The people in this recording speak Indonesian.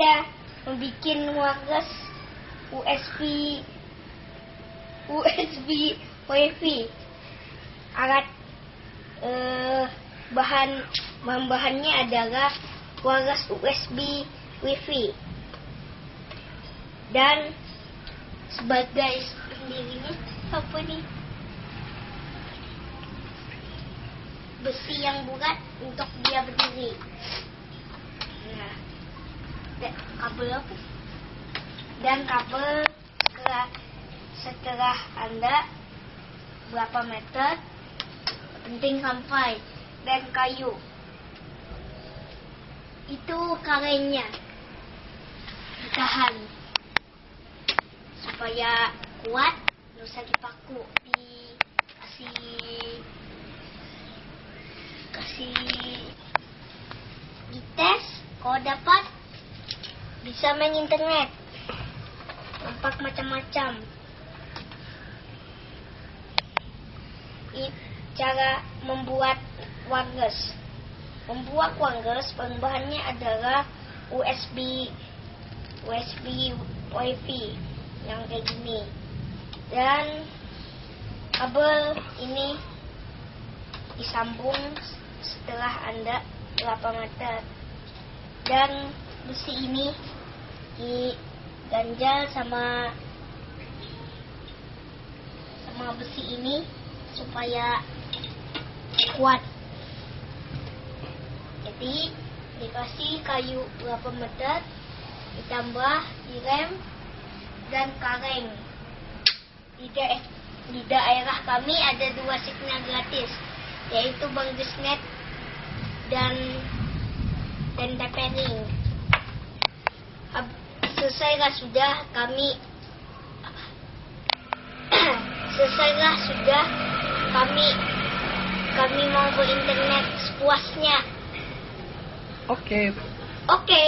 kita membuat wireless USB WiFi. Alat bahannya adalah wireless USB WiFi. Dan sebagai pendirinya apa nih? Besi yang bulat untuk dia berdiri. Nah, kabel apa? Dan kabel setelah Anda berapa meter penting sampai, dan kayu itu karenanya ditahan supaya kuat, nggak usah dipaku, kasih dites. Kalau dapat bisa main internet, nampak macam-macam. Cara membuat wireless. Membuat wireless, bahannya adalah USB WiFi yang kayak gini. Dan kabel ini disambung setelah Anda berapa meter. Dan besi ini diganjal sama besi ini supaya kuat. Jadi dikasih kayu berapa meter, ditambah direm dan kareng. Di daerah kami ada 2 signal gratis, yaitu BangDesNet dan TP-Link. Selesailah sudah kami mau berinternet sepuasnya. Oke. Oke.